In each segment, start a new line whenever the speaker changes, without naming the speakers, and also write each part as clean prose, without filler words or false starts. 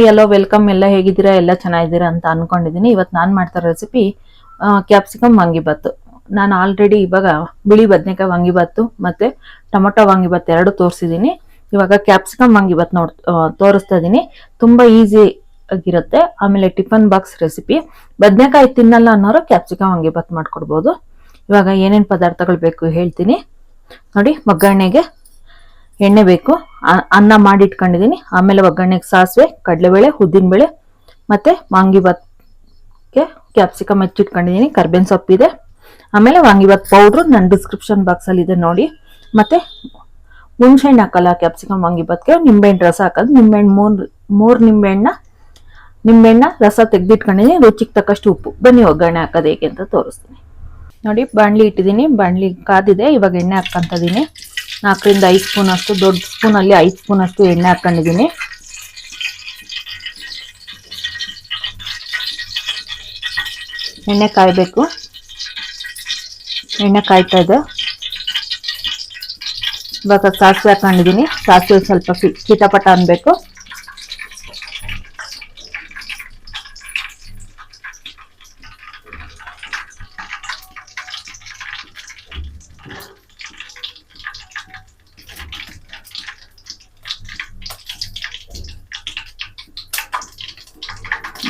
ಎಲ್ಲೋ welcome. ಎಲ್ಲ ಹೇಗಿದ್ದೀರಾ? ಎಲ್ಲ ಚೆನ್ನಾಗಿದ್ದೀರಾ ಅಂತ ಅನ್ಕೊಂಡಿದ್ದೀನಿ. ಇವತ್ತು ನಾನು ಮಾಡ್ತಾ ರೆಸಿಪಿ ಕ್ಯಾಪ್ಸಿಕಮ್ ವಾಂಗಿಬಾತು. ನಾನು ಆಲ್ರೆಡಿ ಇವಾಗ ಬಿಳಿ ಬದನೆಕಾಯಿ ವಾಂಗಿಬಾತು ಮತ್ತೆ ಟೊಮೊಟೊ ವಾಂಗಿಬಾತ್ ಎರಡು ತೋರಿಸಿದ್ದೀನಿ. ಇವಾಗ ಕ್ಯಾಪ್ಸಿಕಮ್ ವಾಂಗಿಬಾತ್ ತೋರಿಸ್ತಾ ಇದ್ದೀನಿ. ತುಂಬಾ ಈಸಿ ಆಗಿರುತ್ತೆ. ಆಮೇಲೆ ಟಿಫನ್ ಬಾಕ್ಸ್ ರೆಸಿಪಿ. ಬದನೆಕಾಯಿ ತಿನ್ನಲ್ಲ ಅನ್ನೋರು ಕ್ಯಾಪ್ಸಿಕಮ್ ವಾಂಗಿಬಾತ್ ಮಾಡ್ಕೊಡ್ಬೋದು. ಇವಾಗ ಏನೇನು ಪದಾರ್ಥಗಳು ಬೇಕು ಹೇಳ್ತೀನಿ ನೋಡಿ. ಒಗ್ಗರಣೆಗೆ ಎಣ್ಣೆ ಬೇಕು, ಅನ್ನ ಮಾಡಿ ಇಟ್ಕೊಂಡಿದ್ದೀನಿ. ಆಮೇಲೆ ಒಗ್ಗರಣೆಗೆ ಸಾಸಿವೆ, ಕಡಲೆಬೇಳೆ, ಉದ್ದಿನಬೇಳೆ ಮತ್ತೆ ವಾಂಗಿಬಾತ್ಗೆ ಕ್ಯಾಪ್ಸಿಕಮ್ ಹೆಚ್ಚಿಟ್ಕೊಂಡಿದ್ದೀನಿ. ಕರ್ಬೇವಿನ ಸೊಪ್ಪಿದೆ. ಆಮೇಲೆ ವಾಂಗಿಬಾತ್ ಪೌಡ್ರು ನನ್ನ ಡಿಸ್ಕ್ರಿಪ್ಷನ್ ಬಾಕ್ಸಲ್ಲಿ ಇದೆ ನೋಡಿ. ಮತ್ತೆ ಹುಣಸೆಹಣ್ಣು ಹಾಕಲ್ಲ ಕ್ಯಾಪ್ಸಿಕಮ್ ವಾಂಗಿಬಾತ್ಗೆ, ನಿಂಬೆಹಣ್ಣು ರಸ ಹಾಕೋದು. ಮೂರು ನಿಂಬೆಹಣ್ಣ ರಸ ತೆಗೆದಿಟ್ಕೊಂಡಿದ್ದೀನಿ. ರುಚಿಗೆ ತಕ್ಕಷ್ಟು ಉಪ್ಪು. ಬನ್ನಿ ಒಗ್ಗರಣೆ ಹಾಕೋದು ಹೇಗೆ ಅಂತ ತೋರಿಸ್ತೀನಿ ನೋಡಿ. ಬಾಣಲಿ ಇಟ್ಟಿದ್ದೀನಿ, ಬಾಣಲಿ ಕಾದಿದೆ. ಇವಾಗ ಎಣ್ಣೆ ಹಾಕ್ಕಂತಿದ್ದೀನಿ. 4ರಿಂದ 5 ಸ್ಪೂನ್ ಅಷ್ಟು, ದೊಡ್ಡ ಸ್ಪೂನಲ್ಲಿ 5 ಸ್ಪೂನ್ ಅಷ್ಟು ಎಣ್ಣೆ ಹಾಕೊಂಡಿದ್ದೀನಿ. ಎಣ್ಣೆ ಕಾಯಬೇಕು. ಎಣ್ಣೆ ಕಾಯ್ತಾ ಇದೆ. ಇವಾಗ ಸಾಸಿವೆ ಹಾಕೊಂಡಿದ್ದೀನಿ. ಸಾಸಿವೆ ಸ್ವಲ್ಪ ಚಿಟಪಟ ಅನ್ಬೇಕು.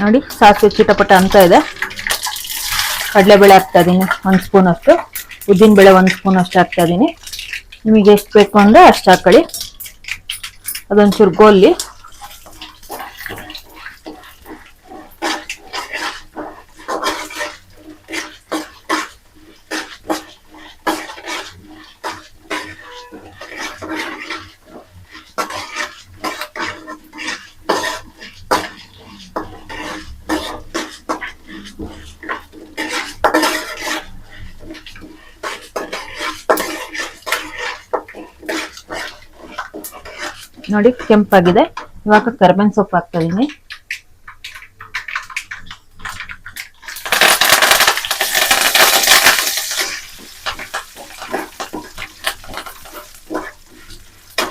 ನೋಡಿ ಸಾಸಿವೆ ಚಿಟಪಟ ಅಂತ ಇದೆ. ಕಡಲೆಬೇಳೆ ಹಾಕ್ತಾ ಇದ್ದೀನಿ 1 ಸ್ಪೂನ್ ಅಷ್ಟು. ಉದ್ದಿನಬೇಳೆ 1 ಸ್ಪೂನ್ ಅಷ್ಟು ಹಾಕ್ತಾ ಇದ್ದೀನಿ. ನಿಮಗೆ ಎಷ್ಟು ಬೇಕು ಅಂದರೆ ಅಷ್ಟು ಹಾಕೊಳ್ಳಿ. ಅದೊಂಚೂರು ಗೋಲಿ. ನೋಡಿ ಕೆಂಪಾಗಿದೆ. ಇವಾಗ ಕರಿಬೇವಿನ ಸೊಪ್ಪು ಹಾಕ್ತಾ ಇದೀನಿ.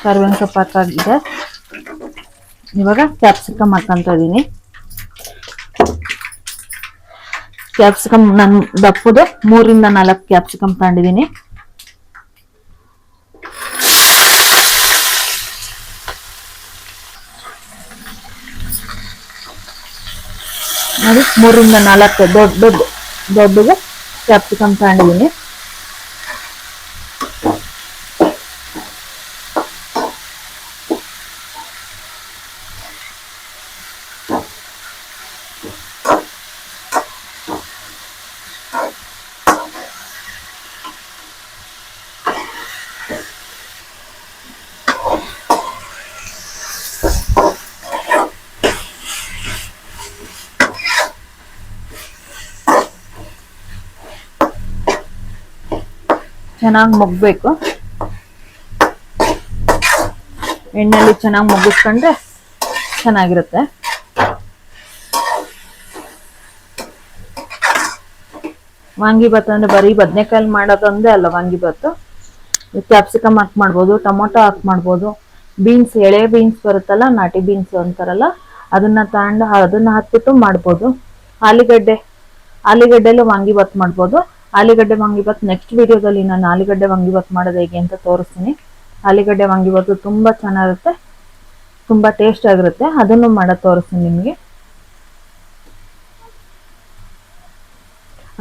ಕರಿಬೇವಿನ ಸೊಪ್ಪು ಹಾಕಾಗಿದೆ. ಇವಾಗ ಕ್ಯಾಪ್ಸಿಕಮ್ ಹಾಕಂತ ಇದೀನಿ. ಕ್ಯಾಪ್ಸಿಕಮ್ ನಾನು ದಪ್ಪದು 3ರಿಂದ 4 ಕ್ಯಾಪ್ಸಿಕಮ್ ತಗೊಂಡಿದ್ದೀನಿ. ನೋಡಿ 3ರಿಂದ 4 ದೊಡ್ಡದು ಕ್ಯಾಪ್ಸಿಕಮ್ ತಗೊಂಡಿದ್ದೀನಿ. ಚೆನ್ನಾಗಿ ಮುಗ್ಬೇಕು. ಎಣ್ಣೆಯಲ್ಲಿ ಚೆನ್ನಾಗಿ ಮುಗಿಸ್ಕೊಂಡ್ರೆ ಚೆನ್ನಾಗಿರುತ್ತೆ. ವಾಂಗಿಬಾತ್ ಅಂದ್ರೆ ಬರೀ ಬದನೆಕಾಯಲ್ಲಿ ಮಾಡೋದೊಂದೇ ಅಲ್ಲ ವಾಂಗಿಬಾತು. ಕ್ಯಾಪ್ಸಿಕಮ್ ಹಾಕಿ ಮಾಡ್ಬೋದು, ಟೊಮೊಟೊ ಹಾಕಿ ಮಾಡ್ಬೋದು, ಬೀನ್ಸ್, ಎಳೆ ಬೀನ್ಸ್ ಬರುತ್ತಲ್ಲ, ನಾಟಿ ಬೀನ್ಸ್ ಅಂತಾರಲ್ಲ, ಅದನ್ನ ಹಾಕ್ಬಿಟ್ಟು ಮಾಡ್ಬೋದು. ಆಲೂಗಡ್ಡೆಲ್ಲೂ ವಾಂಗಿಬಾತ್ ಮಾಡ್ಬೋದು. ಆಲೂಗಡ್ಡೆ ವಾಂಗಿಬಾತ್ ನೆಕ್ಸ್ಟ್ ವಿಡಿಯೋದಲ್ಲಿ ನಾನು ಆಲೂಗಡ್ಡೆ ವಾಂಗಿಬಾತ್ ಮಾಡೋದು ಹೇಗೆ ಅಂತ ತೋರಿಸ್ತೀನಿ. ಆಲೂಗಡ್ಡೆ ವಾಂಗಿಬಾತ್ ತುಂಬಾ ಚೆನ್ನಾಗಿರುತ್ತೆ, ತುಂಬಾ ಟೇಸ್ಟ್ ಆಗಿರುತ್ತೆ. ಅದನ್ನು ಮಾಡೋದು ತೋರಿಸ್ತೀನಿ ನಿಮಗೆ.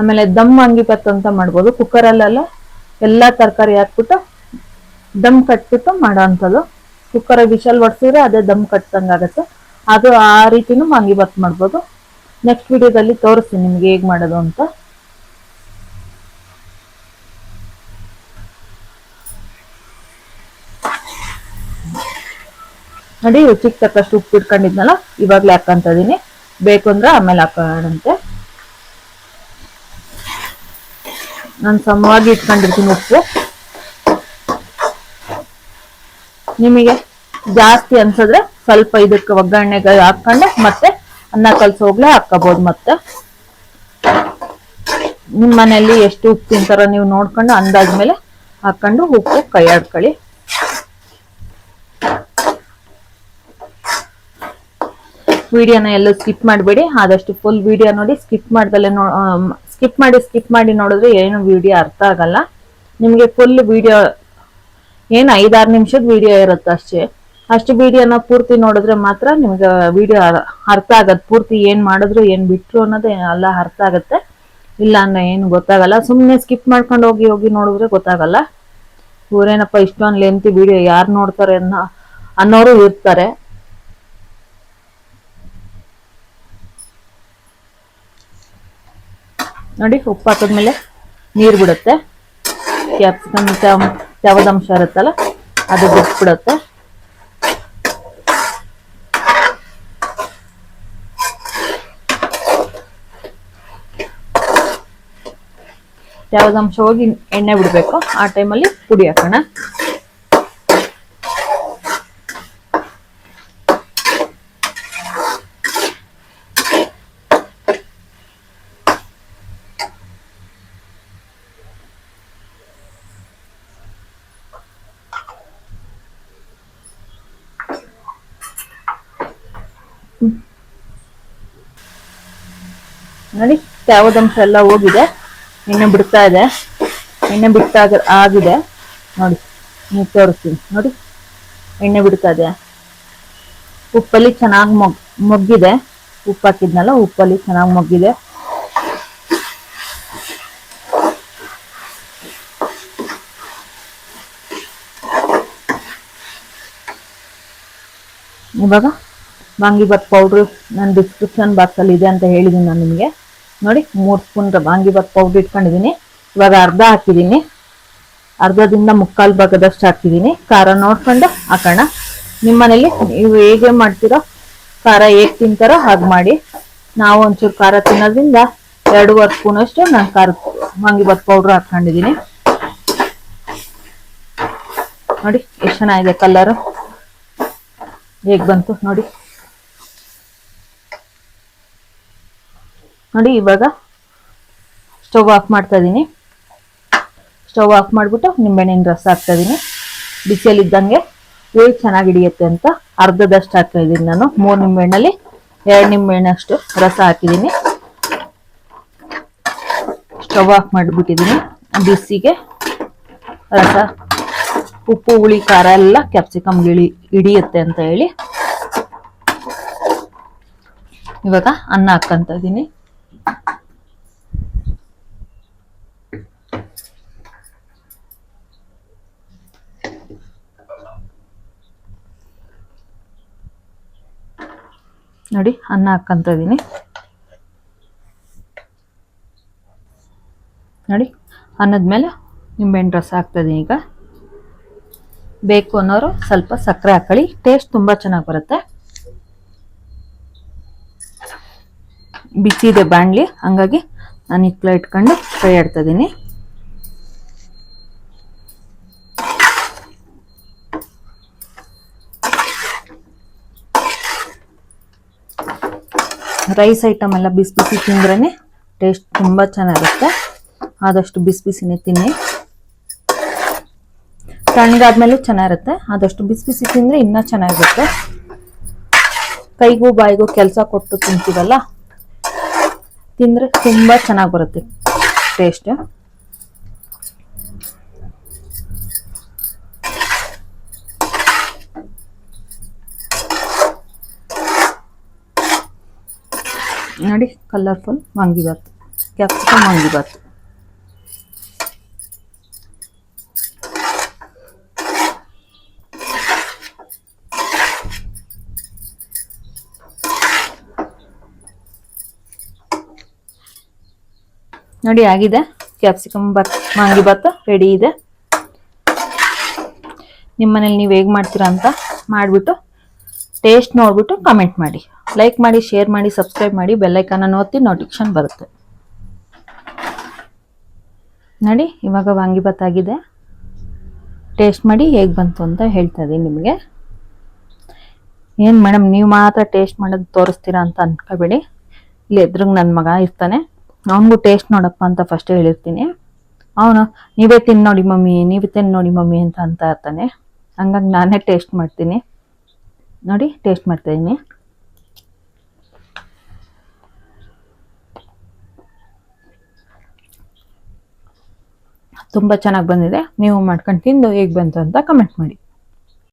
ಆಮೇಲೆ ದಮ್ ವಾಂಗಿಬಾತ್ ಅಂತ ಮಾಡ್ಬೋದು. ಕುಕ್ಕರಲ್ಲೆಲ್ಲ ಎಲ್ಲಾ ತರಕಾರಿ ಹಾಕ್ಬಿಟ್ಟು ದಮ್ ಕಟ್ಬಿಟ್ಟು ಮಾಡೋ ಅಂಥದ್ದು. ಕುಕ್ಕರ್ ವಿಷಲ್ ಹೊಡ್ಸಿದ್ರೆ ಅದೇ ದಮ್ ಕಟ್ದಂಗಾಗತ್ತೆ. ಅದು ಆ ರೀತಿನೂ ವಾಂಗಿಬಾತ್ ಮಾಡ್ಬೋದು. ನೆಕ್ಸ್ಟ್ ವಿಡಿಯೋದಲ್ಲಿ ತೋರಿಸ್ತೀನಿ ನಿಮ್ಗೆ ಹೇಗೆ ಮಾಡೋದು ಅಂತ. ನೋಡಿ ರುಚಿಗೆ ತಕ್ಕಷ್ಟು ಉಪ್ಪು ಇಟ್ಕೊಂಡಿದ್ನಲ್ಲ, ಇವಾಗಲೇ ಹಾಕಂತ ಇದೀನಿ. ಬೇಕು ಅಂದ್ರೆ ಆಮೇಲೆ ಹಾಕೋಣಂತೆ. ನಾನು ಸಮವಾಗಿ ಇಟ್ಕೊಂಡಿರ್ತೀನಿ ಉಪ್ಪು. ನಿಮಗೆ ಜಾಸ್ತಿ ಅನ್ಸಿದ್ರೆ ಸ್ವಲ್ಪ ಇದಕ್ಕೆ ಒಗ್ಗರಣೆಗೆ ಹಾಕೊಂಡು ಮತ್ತೆ ಅನ್ನ ಕಲ್ಸೋಗ್ಲೇ ಹಾಕೋಬಹುದು. ಮತ್ತೆ ನಿಮ್ಮ ಮನೆಯಲ್ಲಿ ಎಷ್ಟು ಉಪ್ಪು ತಿಂತಾರೋ ನೀವು ನೋಡ್ಕೊಂಡು ಅಂದಾಜ್ಮೇಲೆ ಹಾಕೊಂಡು ಉಪ್ಪು ಕೈ ಆಡ್ಕೊಳ್ಳಿ. ವಿಡಿಯೋನ ಎಲ್ಲೂ ಸ್ಕಿಪ್ ಮಾಡಬೇಡಿ, ಆದಷ್ಟು ಫುಲ್ ವಿಡಿಯೋ ನೋಡಿ. ಸ್ಕಿಪ್ ಮಾಡಿ ನೋಡಿದ್ರೆ ಏನು ವಿಡಿಯೋ ಅರ್ಥ ಆಗಲ್ಲ ನಿಮಗೆ. ಫುಲ್ ವಿಡಿಯೋ ಏನು 5-6 ನಿಮಿಷದ ವಿಡಿಯೋ ಇರುತ್ತೆ ಅಷ್ಟು ವಿಡಿಯೋನ ಪೂರ್ತಿ ನೋಡಿದ್ರೆ ಮಾತ್ರ ನಿಮ್ಗೆ ವಿಡಿಯೋ ಅರ್ಥ ಆಗತ್ತೆ. ಪೂರ್ತಿ ಏನ್ ಮಾಡಿದ್ರು ಏನ್ ಬಿಟ್ರು ಅನ್ನೋದೇ ಎಲ್ಲ ಅರ್ಥ ಆಗತ್ತೆ. ಇಲ್ಲ ಅಂದ್ರೆ ಏನು ಗೊತ್ತಾಗಲ್ಲ. ಸುಮ್ಮನೆ ಸ್ಕಿಪ್ ಮಾಡ್ಕೊಂಡು ಹೋಗಿ ನೋಡಿದ್ರೆ ಗೊತ್ತಾಗಲ್ಲ. ಊರೇನಪ್ಪ ಇಷ್ಟೊಂದು ಲೆಂತಿ ವಿಡಿಯೋ ಯಾರು ನೋಡ್ತಾರೆ ಅನ್ನೋರು ಇರ್ತಾರೆ. ನೋಡಿ, ಉಪ್ಪು ಹಾಕಿದ್ಮೇಲೆ ನೀರು ಬಿಡುತ್ತೆ. ಕ್ಯಾಪ್ಸಿಕಮ್ ತವದಂಶ ಇರುತ್ತಲ್ಲ ಅದು ಬಿಟ್ಬಿಡುತ್ತೆ. ತವದಂಶ ಹೋಗಿ ಎಣ್ಣೆ ಬಿಡಬೇಕು. ಆ ಟೈಮಲ್ಲಿ ಪುಡಿ ಹಾಕೋಣ. ನೋಡಿ, ತವದಂಶ ಎಲ್ಲ ಹೋಗಿದೆ, ಎಣ್ಣೆ ಬಿಡ್ತಾ ಇದೆ. ಎಣ್ಣೆ ಆಗಿದೆ ನೋಡಿ, ನೀವು ತೋರಿಸ್ತೀನಿ ನೋಡಿ, ಎಣ್ಣೆ ಬಿಡ್ತಾ ಇದೆ. ಉಪ್ಪಲ್ಲಿ ಚೆನ್ನಾಗಿ ಮೊಗ್ಗಿದೆ. ಉಪ್ಪು ಹಾಕಿದ್ನಲ್ಲ, ಉಪ್ಪಲ್ಲಿ ಚೆನ್ನಾಗಿ ಮೊಗ್ಗಿದೆ. ಇವಾಗ ವಾಂಗಿಬಾತ್ ಪೌಡ್ರು ನಾನು ಡಿಸ್ಕ್ರಿಪ್ಷನ್ ಬಾಕ್ಸಲ್ಲಿ ಇದೆ ಅಂತ ಹೇಳಿದ್ದೀನಿ ನಾನು ನಿಮಗೆ. ನೋಡಿ, 3 ಸ್ಪೂನ್ ವಾಂಗಿಬಾತ್ ಪೌಡ್ರ್ ಇಟ್ಕೊಂಡಿದ್ದೀನಿ. ಇವಾಗ ಅರ್ಧ ಹಾಕಿದ್ದೀನಿ, ಅರ್ಧದಿಂದ 3/4 ಭಾಗದಷ್ಟು ಹಾಕಿದ್ದೀನಿ. ಖಾರ ನೋಡ್ಕೊಂಡು ಹಾಕೋಣ. ನಿಮ್ಮ ಮನೇಲಿ ನೀವು ಹೇಗೆ ಮಾಡ್ತೀರೋ, ಖಾರ ಹೇಗೆ ತಿಂತಾರೋ ಹಾಗೆ ಮಾಡಿ. ನಾವು ಒಂಚೂರು ಖಾರ ತಿನ್ನೋದ್ರಿಂದ 2.5 ಸ್ಪೂನ್ ಅಷ್ಟು ನಾನು ವಾಂಗಿಬಾತ್ ಪೌಡ್ರ್ ಹಾಕೊಂಡಿದ್ದೀನಿ. ನೋಡಿ ಎಷ್ಟು ಚೆನ್ನಾಗಿದೆ ಕಲರು, ಹೇಗೆ ಬಂತು ನೋಡಿ. ನೋಡಿ, ಇವಾಗ ಸ್ಟವ್ ಆಫ್ ಮಾಡ್ತಾ ಇದ್ದೀನಿ. ಸ್ಟವ್ ಆಫ್ ಮಾಡಿಬಿಟ್ಟು ನಿಂಬೆಹಣ್ಣಿನ ರಸ ಹಾಕ್ತಾ ಇದ್ದೀನಿ. ಬಿಸಿಯಲ್ಲಿದ್ದಂಗೆ ಹುಳಿ ಚೆನ್ನಾಗಿ ಹಿಡಿಯುತ್ತೆ ಅಂತ ಅರ್ಧದಷ್ಟು ಹಾಕ್ತಾ ಇದ್ದೀನಿ ನಾನು. 3 ನಿಂಬೆಹಣ್ಣಲ್ಲಿ 2 ನಿಂಬೆಹಣ್ಣಷ್ಟು ರಸ ಹಾಕಿದ್ದೀನಿ. Stove off ಮಾಡಿಬಿಟ್ಟಿದ್ದೀನಿ. ಬಿಸಿಗೆ ರಸ, ಉಪ್ಪು, ಹುಳಿ, ಖಾರ ಎಲ್ಲ ಕ್ಯಾಪ್ಸಿಕಮ್ ಹಿಡಿಯುತ್ತೆ ಅಂತ ಹೇಳಿ ಇವಾಗ ಅನ್ನ ಹಾಕ್ಕಂತ ಇದ್ದೀನಿ. ನೋಡಿ, ಅನ್ನ ಹಾಕ್ಕಂತ ಇದ್ದೀನಿ. ನೋಡಿ, ಅನ್ನದ ಮೇಲೆ ನಿಂಬೆಹಣ್ಣು ರಸ ಹಾಕ್ತಾ ಇದ್ದೀನಿ. ಈಗ ಬೇಕು ಅನ್ನೋರು ಸ್ವಲ್ಪ ಸಕ್ಕರೆ ಹಾಕೊಳ್ಳಿ, ಟೇಸ್ಟ್ ತುಂಬಾ ಚೆನ್ನಾಗಿ ಬರುತ್ತೆ. ಬಿಸಿ ಇದೆ ಬಾಣಲಿ, ಹಂಗಾಗಿ ನಾನು ಇಕ್ಲ ಇಟ್ಕೊಂಡು ಫ್ರೈ ಆಡ್ತಾ ಇದ್ದೀನಿ. ರೈಸ್ ಐಟಮ್ ಎಲ್ಲ ಬಿಸಿ ಬಿಸಿ ತಿಂದ್ರೇ ಟೇಸ್ಟ್ ತುಂಬ ಚೆನ್ನಾಗಿರುತ್ತೆ. ಆದಷ್ಟು ಬಿಸಿ ಬಿಸಿನೇ ತಿನ್ನಿ. ತಣ್ಣಗಾದ್ಮೇಲೆ ಚೆನ್ನಾಗಿರುತ್ತೆ, ಆದಷ್ಟು ಬಿಸಿ ಬಿಸಿ ತಿಂದರೆ ಇನ್ನೂ ಚೆನ್ನಾಗಿರುತ್ತೆ. ಕೈಗೂ ಬಾಯಿಗೂ ಕೆಲಸ ಕೊಟ್ಟು ತಿಂತೀವಲ್ಲ, ತಿಂದರೆ ತುಂಬ ಚೆನ್ನಾಗಿ ಬರುತ್ತೆ ಟೇಸ್ಟ್. ನೋಡಿ, ಕಲರ್ಫುಲ್ ವಾಂಗಿಬಾತ್, ಕ್ಯಾಪ್ಸಿಕಮ್ ವಾಂಗಿಬಾತ್. ನೋಡಿ, ಆಗಿದೆ ಕ್ಯಾಪ್ಸಿಕಮ್ ವಾಂಗಿಬಾತ್ ರೆಡಿ ಇದೆ. ನಿಮ್ಮ ಮನೇಲಿ ನೀವು ಹೇಗೆ ಮಾಡ್ತೀರಾ ಅಂತ ಮಾಡಿಬಿಟ್ಟು ಟೇಸ್ಟ್ ನೋಡಿಬಿಟ್ಟು ಕಮೆಂಟ್ ಮಾಡಿ, ಲೈಕ್ ಮಾಡಿ, ಶೇರ್ ಮಾಡಿ, ಸಬ್ಸ್ಕ್ರೈಬ್ ಮಾಡಿ, ಬೆಲ್ ಐಕಾನ್ ಒತ್ತಿ ನೋಟಿಫಿಕೇಶನ್ ಬರುತ್ತೆ. ನೋಡಿ, ಇವಾಗ ವಾಂಗಿಬಾತ್ ಆಗಿದೆ. ಟೇಸ್ಟ್ ಮಾಡಿ ಹೇಗೆ ಬಂತು ಅಂತ ಹೇಳ್ತಾ ಇದ್ದೀನಿ ನಿಮಗೆ. ಏನು ಮೇಡಮ್ ನೀವು ಮಾತ್ರ ಟೇಸ್ಟ್ ಮಾಡೋದು ತೋರಿಸ್ತೀರಾ ಅಂತ ಅನ್ಕೋಬೇಡಿ. ಇಲ್ಲಿ ಎದುರಿಗೆ ನನ್ನ ಮಗ ಇರ್ತಾನೆ, ಅವನಿಗೂ ಟೇಸ್ಟ್ ನೋಡಪ್ಪ ಅಂತ ಫಸ್ಟ್ ಹೇಳಿರ್ತೀನಿ. ಅವನು ನೀವೇ ತಿನ್ನು ನೋಡಿ ಮಮ್ಮಿ, ನೀವೇ ತಿನ್ನು ನೋಡಿ ಮಮ್ಮಿ ಅಂತ ಇರ್ತಾನೆ. ಹಂಗಾಗಿ ನಾನೇ ಟೇಸ್ಟ್ ಮಾಡ್ತೀನಿ. ನೋಡಿ, ಟೇಸ್ಟ್ ಮಾಡ್ತಾಯಿದ್ದೀನಿ. ತುಂಬ ಚೆನ್ನಾಗಿ ಬಂದಿದೆ. ನೀವು ಮಾಡ್ಕೊಂಡು ತಿಂದು ಹೇಗೆ ಬಂತು ಅಂತ ಕಮೆಂಟ್ ಮಾಡಿ.